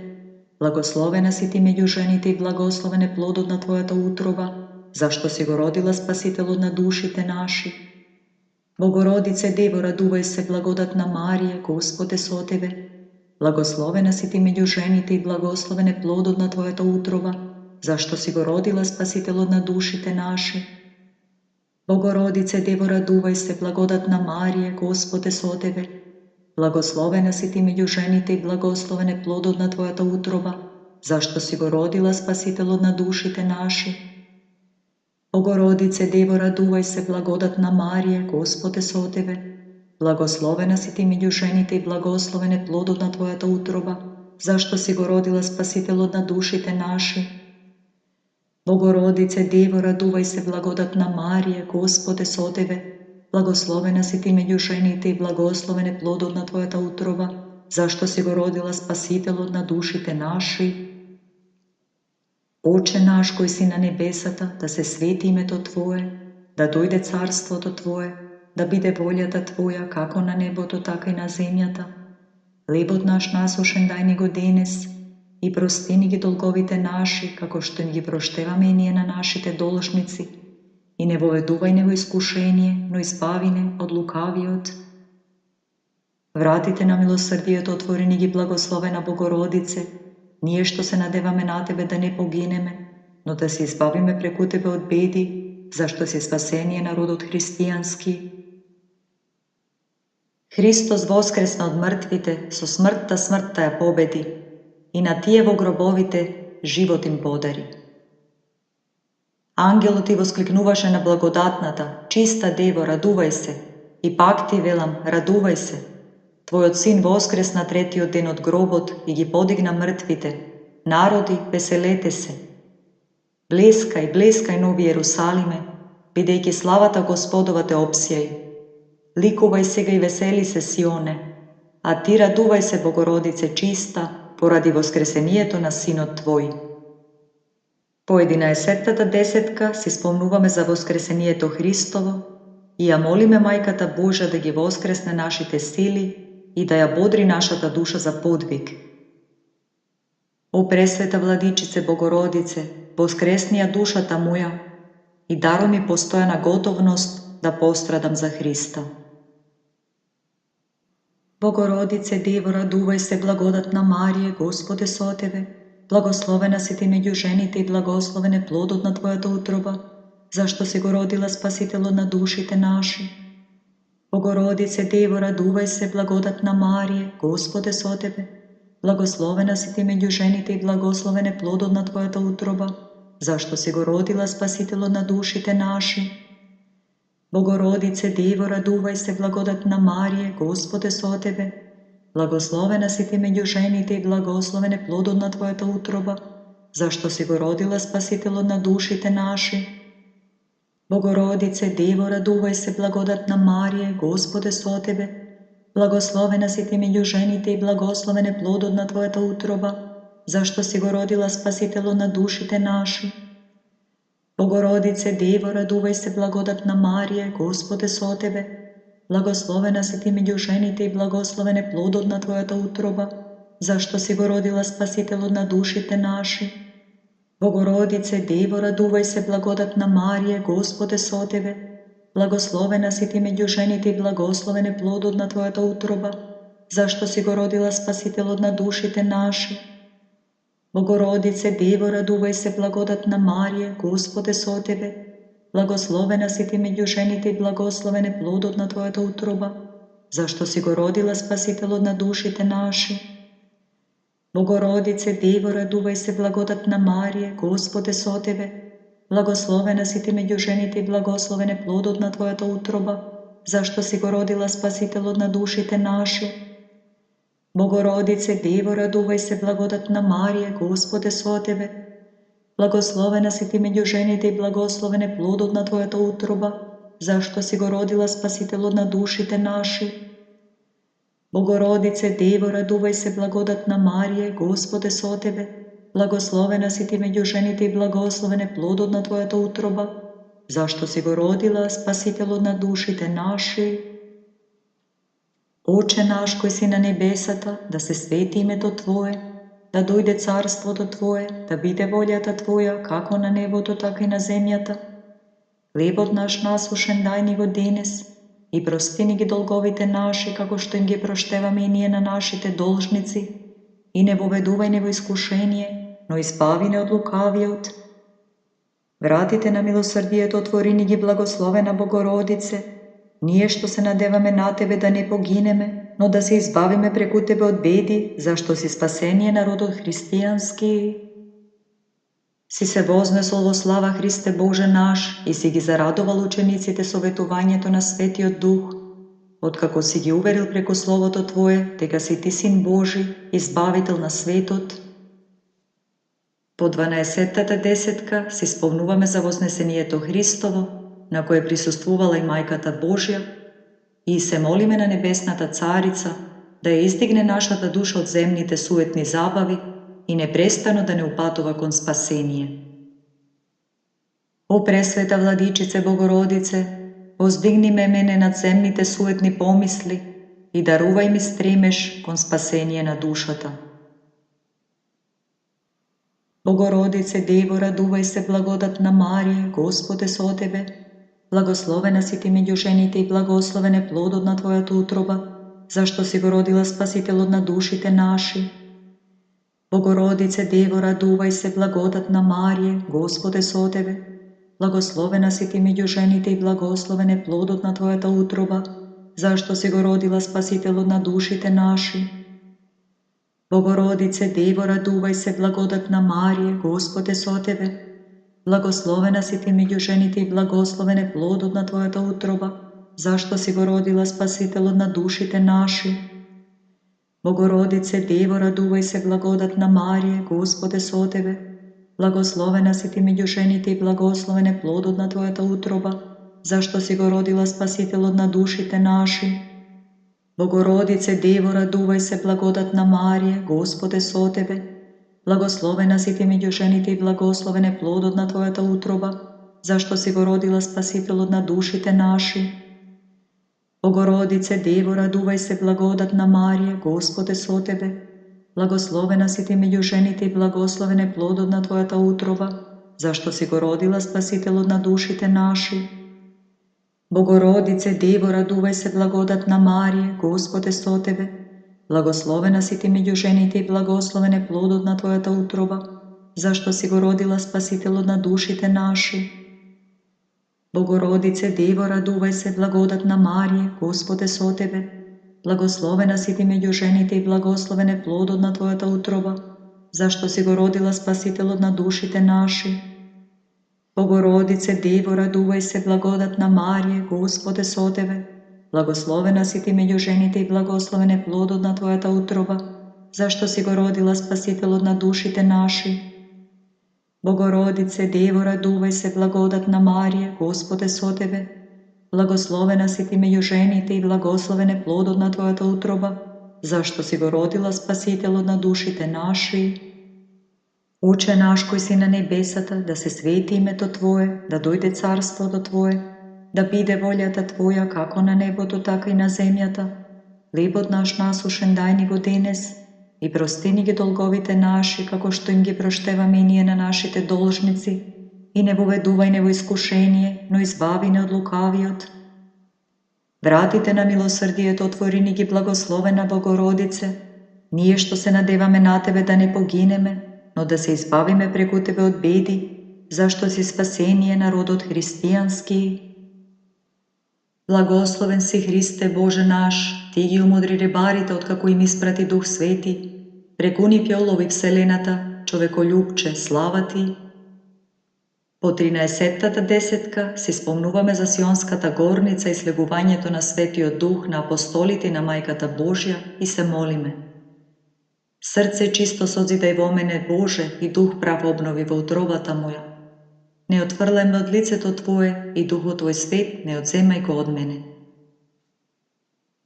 Благословена си ти меѓу жените и благословен е плодот на твојата утроба, зашто си го родила Спасителот на душите наши. Богородице, Дево, радувај се, благодатна Марија, Господ е со тебе. Благословена си ти меѓу жените и благословен е плодот на твојата утроба, зашто си го родила Спасителот на душите наши. Богородице, Дево, радувај се, благодатна Марија, Господ е со тебе. Благословена си ти меѓу жените и благословен е плодот на твојата утроба, зашто си го родила Спасителот на душите наши. Богородице, Дево, радувај се, благодатна Марија, Господ е со тебе. Благословена си ти меѓу жените и благословен е плодот на твојата утроба, зашто си го родила Спасителот на душите наши. Богородице, Дево, радувај се, благодатна Марија, Господ е со тебе. Благословена си ти меѓу жените и благословен е плодот на твојата утроба, зашто си го родила Спасителот на душите наши. Оче наш кој си на небесата, да се свети името Твое, да дојде царството Твое, да биде волјата Твоја како на небото, така и на земјата. Хлебот наш насушен дај ни го денес и прости ни ги долговите наши, како што ни ги проштеваме и ние на нашите должници, и не воведувај не во искушение, но избави не од лукавиот. Вратите на милосрдието отвори ни ги, благословена Богородице, ние што се надеваме на Тебе да не погинеме, но да се избавиме преку Тебе од беди, зашто си спасение народот христијански. Христос воскресна од мртвите, со смртта смртта ја победи, и на тие во гробовите живот им подари. Ангелот ти воскликнуваше на благодатната, чиста дево, радувај се, и пак ти велам, радувај се. Твојот син воскресна третиот ден од гробот и ги подигна мртвите. Народи, веселете се. Блескај, блескај, Нови Јерусалиме, бидејќи славата Господова те опсјај. Ликувај сега и весели се, Сионе, а ти радувај се, Богородице чиста, поради воскресението на синот твој. По 11-тата десетка си спомнуваме за воскресението Христово и ја молиме Мајката Божја да ги воскресне нашите сили и да ја бодри нашата душа за подвиг. О пресвета Владичице Богородице, воскресни ја душата моја и даруј ми постојана готовност да пострадам за Христа. Богородице Дево, радувај се, благодатна Марија, Господ е со тебе, благословена си ти меѓу жените и благословен е плодот на твојата утроба, зашто си го родила Спасителот на душите наши. Богородице Дево, радувај се, благодатна Марија, Господ е со тебе, благословена си ти меѓу жените и благословен е плодот на твојата утроба, зашто си го родила Спасителот на душите наши. Богородице Дево, радувај се, благодатна Марија, Господ е со тебе, благословена си ти меѓу жените и благословен е плодот на твојата утроба, зашто си го родила Спасителот на душите наши. Богородице Дево, радувај се, благодатна Марија, Господ е со тебе, благословена си ти меѓу жените и благословен е плодот на твојата утроба, зашто си го родила Спасителот на душите наши. Богородице Дево, радувај се, благодатна Марија, Господ е со тебе, благословена си ти меѓу жените и благословен е плодот на твојата утроба, зашто си го родила Спасителот на душите наши. Богородице Дево, радувај се, благодатна Марија, Господ е со тебе, благословена си ти меѓу жените и благословен е плодот на твојата утроба, зашто си го родила Спасителот на душите наши. Богородице Дево, радувај се, благодатна Марија, Господ е со тебе, благословена си ти меѓу жените и благословен е плодот на твојата утроба, зашто си го родила Спасителот на душите наши. Богородице Дево, радувај се, благодатна Марија, Господ е со тебе, благословена си ти меѓу жените и благословен е плодот на твојата утроба, зашто си го родила Спасителот на душите наши. Богородице Дево, радувај се, благодатна Марија, Господ е со тебе, благословена си ти меѓу жените и благословен е плодот на твојата утроба, зашто си го родила Спасителот на душите наши. Богородице Дево, радувај се, благодатна Марија, Господ е со тебе, благословена си ти меѓу жените и благословен е плодот на твојата утроба, зашто си го родила Спасителот на душите наши. Оче наш кој си на небесата, да се свети името Твое, да дојде царството Твое, да биде волјата Твоја, како на небото, така и на земјата. Хлебот наш насушен дај ни го денес, и прости ни ги долговите наши, како што им ги проштеваме и ние на нашите должници, и не воведувај не во искушение, но избави не од лукавиот. Вратите на милосрдието отвори ни ги, благословена Богородице, ние што се надеваме на Тебе да не погинеме, но да се избавиме преку Тебе од беди, зашто си спасение народот христијански. Си се вознесол во слава, Христе Боже наш, и си ги зарадовал учениците со ветувањето на Светиот Дух, откако си ги уверил преку Словото Твое, дека си Ти Син Божи, избавител на светот. По 12-тата десетка си спомнуваме за вознесението Христово, на кое присуствувала и Мајката Божја, и се молиме на Небесната Царица да ја издигне нашата душа од земните суетни забави и непрестано да не упатува кон спасение. О пресвета Владичице Богородице, воздигни ме мене над земните суетни помисли и дарувај ми стремеш кон спасение на душата. Богородице Дево, радувај се, благодатна Марија, Господ е со тебе, благословена си ти меѓу жените и благословен е плодот на твојата утроба, зашто си го родила Спасителот на душите наши. Богородице Дево, радувај се, благодатна Марија, Господ е со тебе, Благословена си ти меѓу жените и благословен е плодот на Твојата утроба, зашто си го родила Спасителот на душите наши. Богородице, Дево, радувај се, благодатна Марија, Господ е со Тебе. Благословена си ти меѓу жените и благословен е плодот на Твојата утроба, зашто си го родила Спасителот на душите наши. Богородице, Дево, радувај се, благодатна Марија, Господ е со Тебе. Благословена си ти меѓу жените и благословен е плодот на Твојата утроба, зашто си го родила Спасителот на душите наши. Богородице, Дево, радувај се, благодатна Марија, Господ е со Тебе. Благословена си ти меѓу жените и благословен е плодот на Твојата утроба, зашто си го родила Спасителот на душите наши. Богородице, Дево, радувај се, благодатна Марија, Господ е со Тебе. Благословена си ти меѓу жените и благословен е плодот на Твојата утроба, зашто си го родила Спасителот на душите наши. Богородице, Дево, радувај се, благодатна Марија, Господ е со Тебе. Благословена си ти меѓу жените и благословен е плодот на Твојата утроба, зашто си го родила Спасителот на душите наши. Богородице, Дево, радувај се, благодатна Марија, Господ е со Тебе. Благословена си ти меѓу жените и благословен е плодот на Твојата утроба, зашто си го родила Спасителот на душите наши. Богородице, Дево, радувај се, благодатна Марија, Господ е со Тебе. Благословена си ти меѓу жените и благословен е плодот на Твојата утроба, зашто си го родила Спасителот на душите наши. Богородице, Дево, радувај се, благодатна Марија, Господ е со Тебе. Благословена си ти меѓу жените и благословен е плодот на Твојата утроба, зашто си го родила Спасителот на душите наши. Оче наш кој си на небесата, да се свети името Твое, да дојде царството Твое, да биде волјата Твоја како на небото, така и на земјата. Хлебот наш насушен дај ни го денес и прости ни ги долговите наши, како што им ги проштеваме и ние на нашите должници, и не воведувај не во искушение, но избави не од лукавиот. Вратите на милосрдието отвори ни ги, благословена Богородице, ние што се надеваме на Тебе да не погинеме, но да се избавиме преку Тебе од беди, зашто си спасение народот христијански. Благословен си Христе Боже наш, Ти ги умудри рибарите откако им испрати Дух Свети, преку нив ја улови вселената, човеколюбче, слава Ти. По 13-тата десетка си спомнуваме за Сионската горница и слегувањето на Светиот Дух на апостолите и на Мајката Божја и се молиме. Срце чисто созидај во мене, Боже, и дух прав обнови во утробата моја. Не отфрлај ме од лицето Твое и Духот Твој свет не одземај го од мене.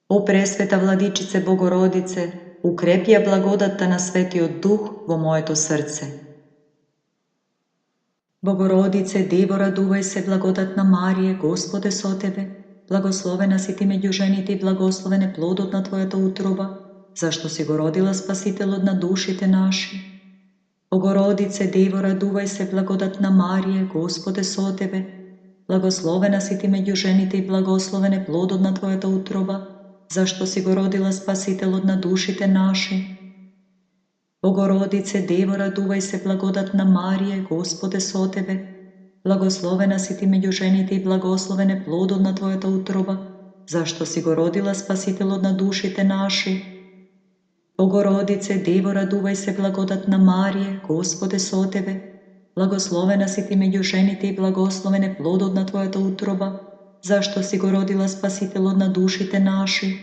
О пресвета Владичице Богородице, укрепи ја благодатта на Светиот Дух во моето срце. Богородице, Дево, радувај се, благодатна Марија, Господ е со Тебе. Благословена си ти меѓу жените и благословен е плодот на Твојата утроба, зашто си го родила Спасителот на душите наши. Богородице, Дево, радувај се, благодатна Марија, Господ е со Тебе. Благословена си ти меѓу жените и благословен е плодот на Твојата утроба, зашто си го родила Спасителот на душите наши. Богородице, Дево, радувај се, благодатна Марија, Господ е со Тебе. Благословена си ти меѓу жените и благословен е плодот на Твојата утроба, зашто си го родила Спасителот на душите наши. Богородице, Дево, радувај се, благодатна Марија, Господ е со Тебе. Благословена си ти меѓу жените и благословен е плодот на Твојата утроба, зашто си го родила Спасителот на душите наши.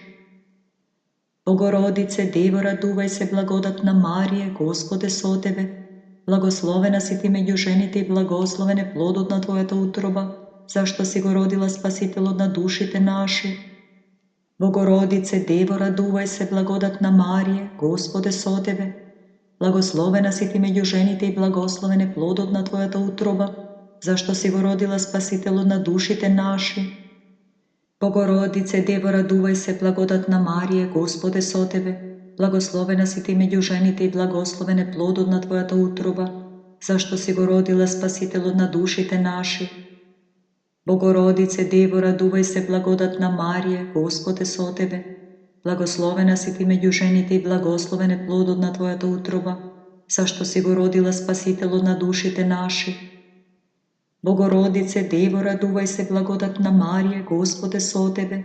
Богородице, Дево, радувај се, благодатна Марија, Господ е со Тебе. Благословена си ти меѓу жените и благословен е плодот на Твојата утроба, зашто си го родила Спасителот на душите наши. Богородице, Дево, радувај се, благодатна Марија, Господ е со Тебе. Благословена си ти меѓу жените и благословен е плодот на Твојата утроба, зашто си го родила Спасителот на душите наши. Богородице, Дево, радувај се, благодатна Марија, Господ е со Тебе. Благословена си ти меѓу жените и благословен е плодот на Твојата утроба, зашто си го родила Спасителот на душите наши. Богородице, Дево, радувај се, благодатна Марија, Господ е со Тебе. Благословена си ти меѓу жените и благословен е плодот на Твојата утроба, зашто си го родила Спасителот на душите наши. Богородице, Дево, радувај се, благодатна Марија, Господ е со тебе.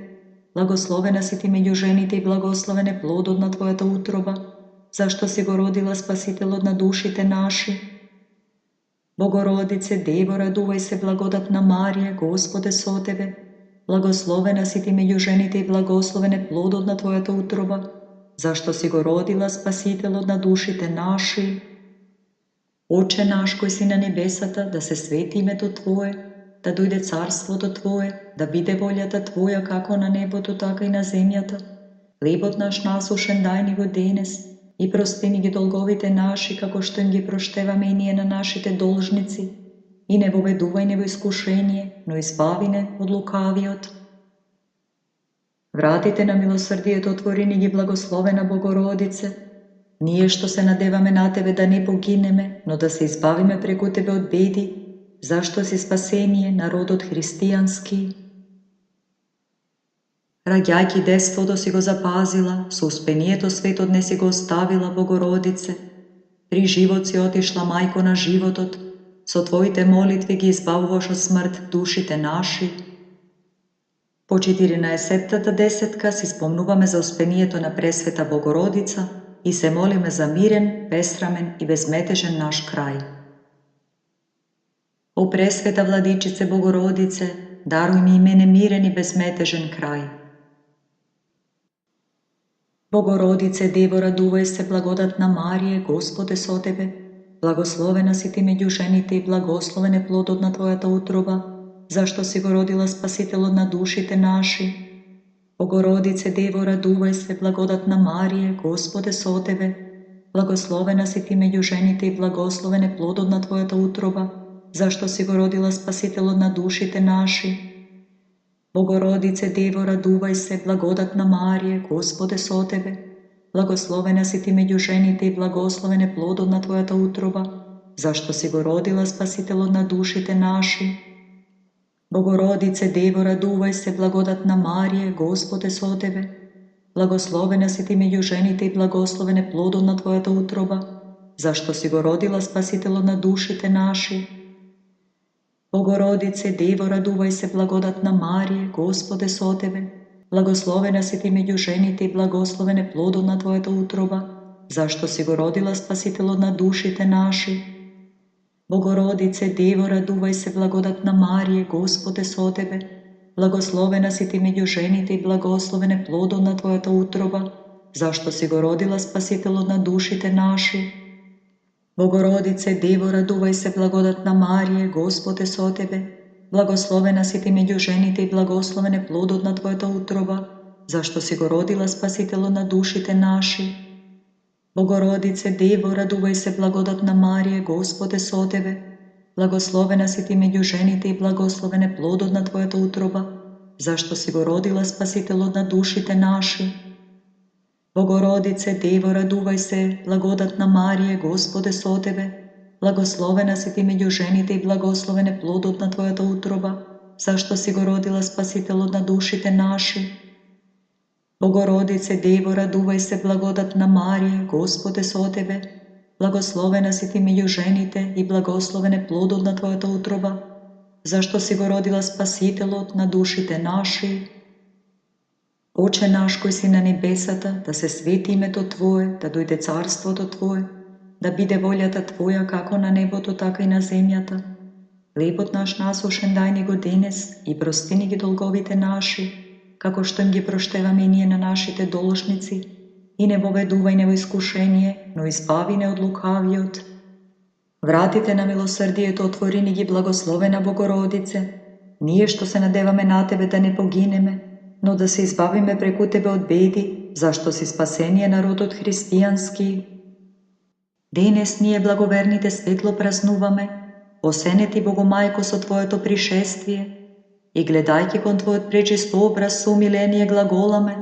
Благословена си ти меѓу жените и благословен е плодот на твојата утроба, зашто си го родила Спасителот на душите наши. Богородице, Дево, радувај се, благодатна Марија, Господ е со тебе. Благословена си ти меѓу жените и благословен е плодот на твојата утроба, зашто си го родила Спасителот на душите наши. Оче наш кој си на небесата, да се свети името Твое, да дојде царството Твое, да биде волјата Твоја како на небото, така и на земјата. Хлебот наш насушен дај ни го денес и прости ни ги долговите наши, како што им ги проштеваме и ние на нашите должници. И не воведувај не во искушение, но избави не од лукавиот. Вратите на милосрдието отвори ни ги, благословена Богородице. Ние што се надеваме на Тебе да не погинеме, но да се избавиме преку Тебе од беди, зашто си спасение народот христијански. Раѓајки детството си го запазила, со успението светот не си го оставила, Богородице. При живот си отишла мајко на животот, со Твоите молитви ги избавуваш од смрт душите наши. По 14-та десетка си спомнуваме за успението на Пресвета Богородица и се молиме за мирен, бесрамен и безметежен наш крај. О Пресвета Владичице Богородице, даруј ми и мене мирен и безметежен крај. Богородице, Дево, радувај се, благодатна Марија, Господ е со тебе. Благословена си ти меѓу жените и благословен е плодот на твојата утроба, зашто си го родила Спасителот на душите наши. Богородице, Дево, радувај се, благодатна Марија, Господ е со тебе. Благословена си ти меѓу жените и благословен е плодот на твојата утроба, зашто си го родила Спасителот на душите наши. Богородице, Дево, радувај се, благодатна Марија, Господ е со тебе. Благословена си ти меѓу жените и благословен е плодот на твојата утроба, зашто си го родила Спасителот на душите наши. Богородице, Дево, радувај се, благодатна Марија, Господ е со тебе. Благословена си ти меѓу жените и благословен е плодот на твојата утроба, зашто си го родила Спасителот на душите наши. Богородице, Дево, радувај се, благодатна Марија, Господ е со тебе. Благословена си ти меѓу жените и благословен е плодот на твојата утроба, зашто си го родила Спасителот на душите наши. Богородице, Дево, радувај се, благодатна Марија, Господ е со тебе. Благословена си ти меѓу жените и благословен е плодот на твојата утроба, зашто си го родила Спасителот на душите наши. Богородице, Дево, радувај се, благодатна Марија, Господ е со тебе. Благословена си ти меѓу жените и благословен е плодот на твојата утроба, зашто си го родила Спасителот на душите наши. Богородице, Дево, радувај се, благодатна Марија, Господ е со тебе. Благословена си ти меѓу жените и благословен е плодот на твојата утроба, зашто си го родила Спасителот на душите наши. Богородице, Дево, радувај се, благодатна Марија, Господ е со тебе. Благословена си ти меѓу жените и благословен е плодот на твојата утроба, зашто си го родила Спасителот на душите наши. Богородице, Дево, радувај се, благодатна Марија, Господ е со тебе. Благословена си ти меѓу жените и благословен е плодот на твојата утроба, зашто си го родила Спасителот на душите наши. Оче наш кој си на небесата, да се свети името Твое, да дојде царството Твое, да биде волјата Твоја како на небото, така и на земјата. Хлебот наш насушен дај ни го денес и прости ни ги долговите наши, како што им ги проштеваме и ние на нашите должници, и не воведувај не во искушение, но избави не од лукавиот. Вратите на милосрдието отвори ни ги, благословена Богородице. Ние што се надеваме на Тебе да не погинеме, но да се избавиме преку Тебе од беди, зашто си спасение народот христијански. Денес ние благоверните светло празнуваме, осенети Богомајко со Твоето пришествие, и гледајќи кон Твојот пречист образ со умиление глаголаме,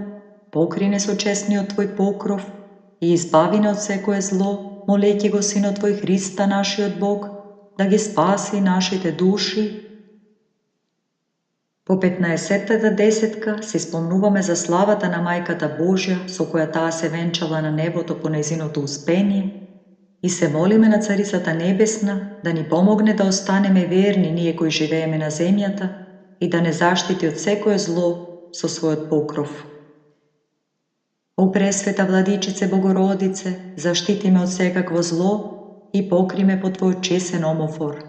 покрине со честниот Твој покров и избави не од секое зло, молејќи го Синот Твој Христа, нашиот Бог, да ги спаси нашите души. По 15-та десетка се спомнуваме за славата на Мајката Божја, со која таа се венчала на небото по незиното успение, И се молиме на Царицата Небесна да ни помогне да останеме верни ние кои живееме на земјата и да не заштити од секое зло со својот покров. О пресвета Владичице Богородице, заштити ме од секакво зло и покри ме по Твојот чесен омофор.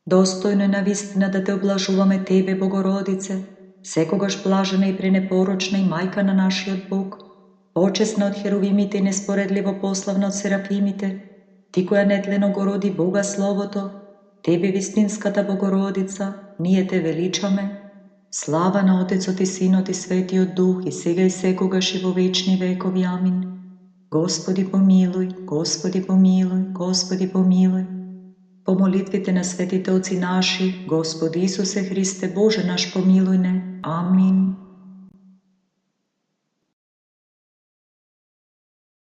Достојно е навистина да те облажуваме Тебе, Богородице, секогаш блажена и пренепорочна и мајка на нашиот Бог, почесна од херувимите и неспоредливо пославна од серафимите, Ти која нетлено го роди Бога Словото, Тебе вистинската Богородица, ние те величаме. Слава на Отецот и Синот и Светиот Дух и сега и секогаш и во вечни векови. Амин. Господи помилуј, Господи помилуј, Господи помилуј. По молитвите на светите Оци наши, Господи Исусе Христе, Боже наш помилуј не. Амин.